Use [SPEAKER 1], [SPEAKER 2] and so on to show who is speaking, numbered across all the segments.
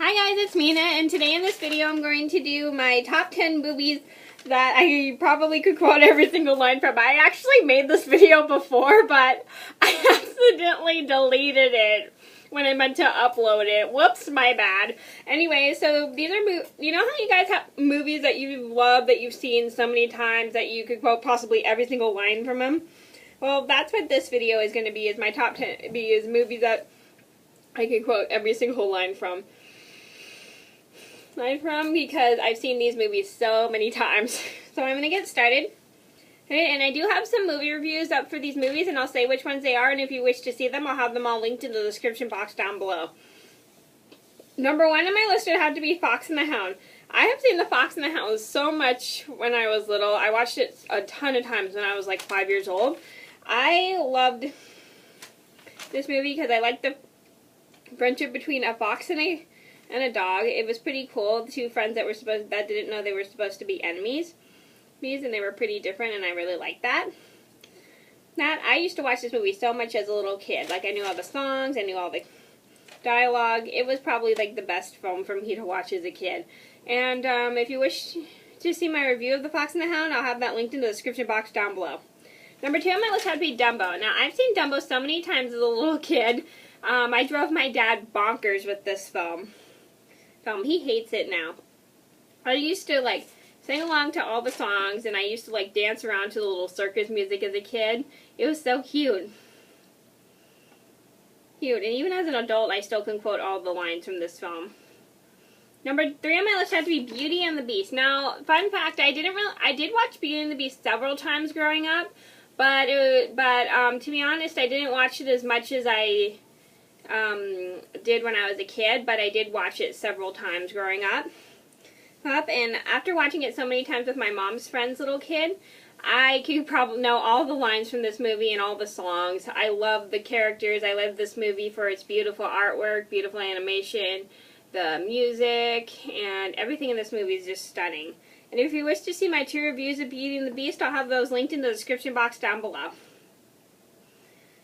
[SPEAKER 1] Hi guys, it's Mena, and today in this video I'm going to do my top 10 movies that I probably could quote every single line from. I actually made this video before, but I accidentally deleted it when I meant to upload it. Whoops, my bad. Anyway, so these are, you know how you guys have movies that you love, that you've seen so many times that you could quote possibly every single line from them? Well, that's what this video is going to be, is my top 10 is movies that I can quote every single line from. Because I've seen these movies so many times. So I'm going to get started. Okay, and I do have some movie reviews up for these movies, and I'll say which ones they are, and if you wish to see them, I'll have them all linked in the description box down below. Number one on my list would have to be Fox and the Hound. I have seen The Fox and the Hound so much when I was little. I watched it a ton of times when I was like 5 years old. I loved this movie because I liked the friendship between a fox and a dog. It was pretty cool. The two friends that didn't know they were supposed to be enemies, and they were pretty different, and I really liked that. I used to watch this movie so much as a little kid. Like, I knew all the songs, I knew all the dialogue. It was probably like the best film for me to watch as a kid. And if you wish to see my review of The Fox and the Hound, I'll have that linked in the description box down below. Number two on my list had to be Dumbo. Now, I've seen Dumbo so many times as a little kid. I drove my dad bonkers with this film. He hates it now. I used to like sing along to all the songs, and I used to like dance around to the little circus music as a kid. It was so cute. And even as an adult, I still can quote all the lines from this film. Number three on my list had to be Beauty and the Beast. Now, fun fact, I did watch Beauty and the Beast several times growing up, but to be honest, I didn't watch it as much as I did when I was a kid, but I did watch it several times growing up. And after watching it so many times with my mom's friend's little kid, I could probably know all the lines from this movie and all the songs. I love the characters. I love this movie for its beautiful artwork, beautiful animation, the music, and everything in this movie is just stunning. And if you wish to see my 2 reviews of Beauty and the Beast, I'll have those linked in the description box down below.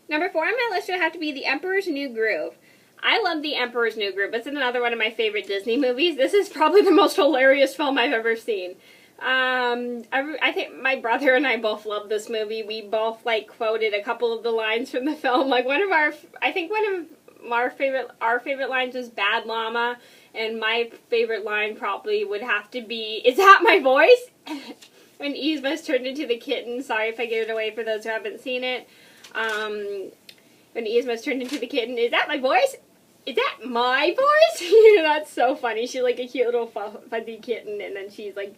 [SPEAKER 1] Number 4 on my list would have to be The Emperor's New Groove. I love The Emperor's New Groove. It's another one of my favorite Disney movies. This is probably the most hilarious film I've ever seen. I think my brother and I both love this movie. We both like quoted a couple of the lines from the film. Like one of our favorite lines was "Bad Llama," and my favorite line probably would have to be, "Is that my voice?" When Yzma's turned into the kitten. Sorry if I give it away for those who haven't seen it. When Yzma's turned into the kitten, "Is that my voice? Is that my voice?" That's so funny. She's like a cute little fuzzy kitten, and then she's like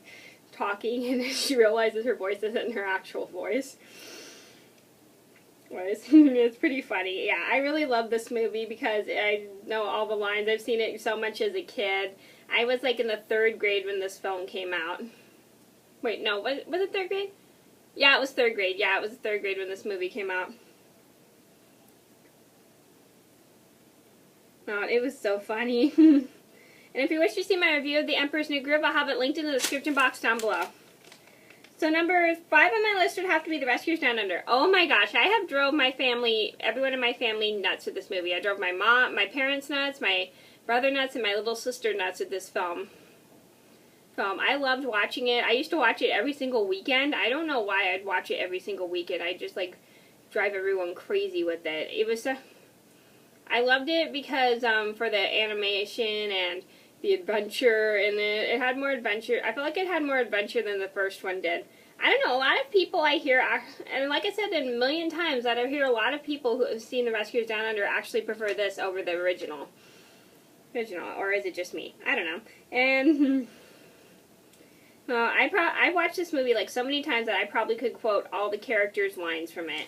[SPEAKER 1] talking, and then she realizes her voice isn't her actual voice. It's pretty funny. Yeah, I really love this movie because I know all the lines. I've seen it so much as a kid. I was like in the 3rd grade when this film came out. Wait, no, was it 3rd grade? Yeah, it was 3rd grade. Yeah, it was 3rd grade when this movie came out. Oh, it was so funny. And if you wish to see my review of The Emperor's New Groove, I'll have it linked in the description box down below. So number 5 on my list would have to be The Rescuers Down Under. Oh my gosh, I have drove everyone in my family nuts with this movie. I drove my parents nuts, my brother nuts, and my little sister nuts with this film. I loved watching it. I used to watch it every single weekend. I don't know why I'd watch it every single weekend. I just like drive everyone crazy with it. I loved it because for the animation and the adventure, and it had more adventure. I felt like it had more adventure than the first one did. I don't know, a lot of people I hear, and like I said a million times, that I hear a lot of people who have seen The Rescuers Down Under actually prefer this over the original. Or is it just me? I don't know. And I watched this movie like so many times that I probably could quote all the characters' lines from it.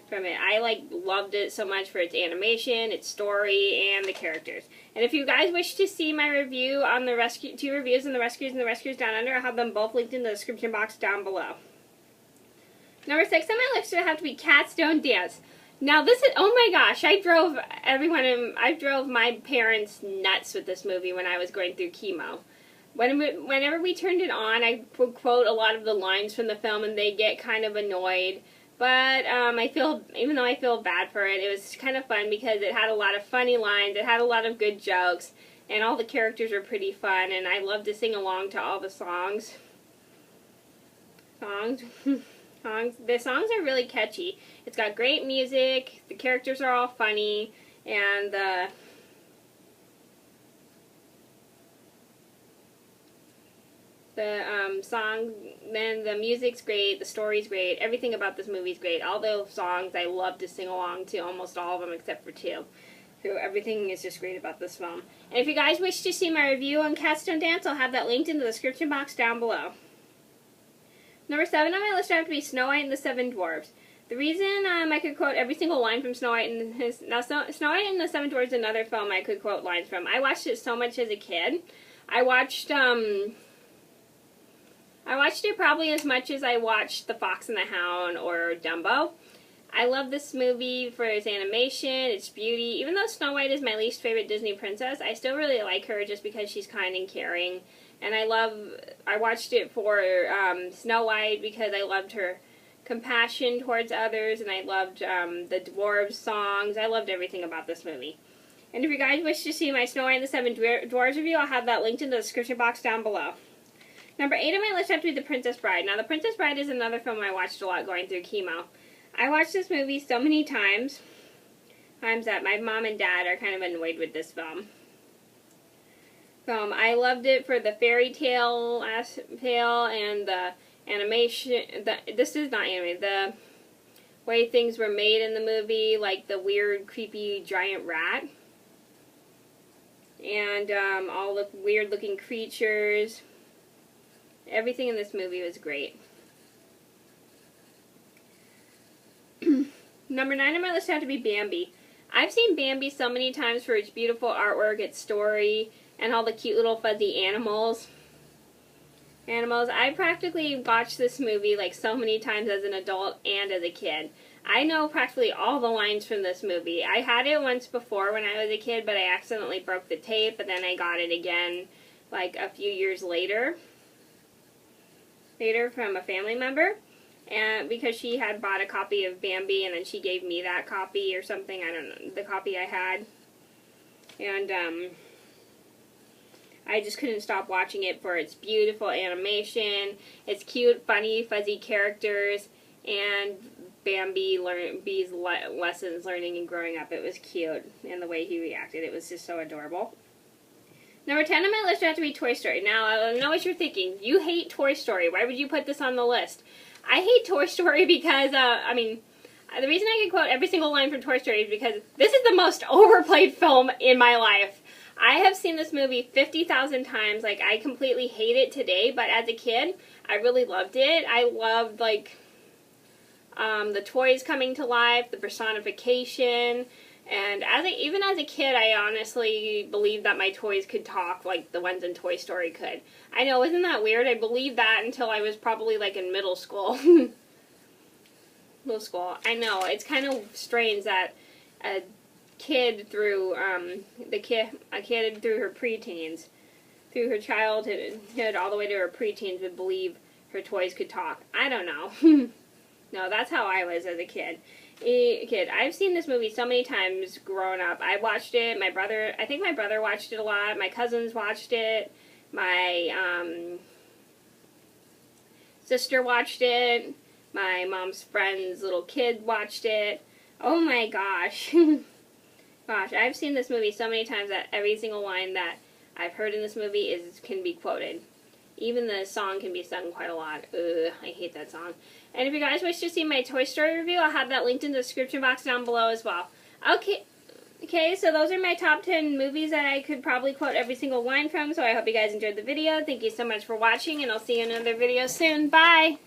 [SPEAKER 1] I like loved it so much for its animation, its story, and the characters. And if you guys wish to see my review on the 2 reviews on The Rescuers Down Under, I'll have them both linked in the description box down below. Number 6 on my list would have to be Cats Don't Dance. Now this is, oh my gosh, I drove my parents nuts with this movie when I was going through chemo. Whenever we turned it on, I would quote a lot of the lines from the film, and they get kind of annoyed. But even though I feel bad for it, it was kind of fun because it had a lot of funny lines, it had a lot of good jokes, and all the characters are pretty fun, and I love to sing along to all the songs. The songs are really catchy. It's got great music, the characters are all funny, and the music's great, the story's great, everything about this movie's great. All those songs I love to sing along to, almost all of them except for two. So everything is just great about this film. And if you guys wish to see my review on Cats Don't Dance, I'll have that linked in the description box down below. Number 7 on my list would have to be Snow White and the Seven Dwarfs. The reason I could quote every single line from Snow White and Snow White and the Seven Dwarfs is another film I could quote lines from. I watched it so much as a kid. I watched it probably as much as I watched The Fox and the Hound or Dumbo. I love this movie for its animation, its beauty. Even though Snow White is my least favorite Disney princess, I still really like her just because she's kind and caring. And I watched it for Snow White because I loved her compassion towards others, and I loved the dwarves songs. I loved everything about this movie. And if you guys wish to see my Snow White and the Seven Dwarfs review, I'll have that linked in the description box down below. Number 8 on my list have to be The Princess Bride. Now, The Princess Bride is another film I watched a lot going through chemo. I watched this movie so many times that my mom and dad are kind of annoyed with this film. I loved it for the fairy tale and the animation. This is not animated. The way things were made in the movie, like the weird, creepy giant rat, and all the weird-looking creatures. Everything in this movie was great. Number 9 on my list had to be Bambi. I've seen Bambi so many times for its beautiful artwork, its story, and all the cute little fuzzy animals. I practically watched this movie like so many times as an adult and as a kid. I know practically all the lines from this movie. I had it once before when I was a kid, but I accidentally broke the tape, and then I got it again like a few years later from a family member, and because she had bought a copy of Bambi and then she gave me that copy or something, I don't know, the copy I had, and I just couldn't stop watching it for its beautiful animation, its cute, funny, fuzzy characters, and Bambi's lessons learning and growing up. It was cute, and the way he reacted, it was just so adorable. Number 10 on my list would have to be Toy Story. Now, I know what you're thinking. You hate Toy Story. Why would you put this on the list? I hate Toy Story because, the reason I can quote every single line from Toy Story is because this is the most overplayed film in my life. I have seen this movie 50,000 times. Like, I completely hate it today, but as a kid, I really loved it. I loved, like, the toys coming to life, the personification. And even as a kid, I honestly believed that my toys could talk like the ones in Toy Story could. I know, isn't that weird? I believed that until I was probably like in middle school. I know, it's kind of strange that a kid through her preteens, through her childhood all the way to her preteens would believe her toys could talk. I don't know. No, that's how I was as a kid. I've seen this movie so many times growing up. I watched it. I think my brother watched it a lot. My cousins watched it. My sister watched it. My mom's friend's little kid watched it. Oh my gosh. Gosh, I've seen this movie so many times that every single line that I've heard in this movie can be quoted. Even the song can be sung quite a lot. Ugh, I hate that song. And if you guys wish to see my Toy Story review, I'll have that linked in the description box down below as well. Okay, so those are my top 10 movies that I could probably quote every single line from, so I hope you guys enjoyed the video. Thank you so much for watching, and I'll see you in another video soon. Bye!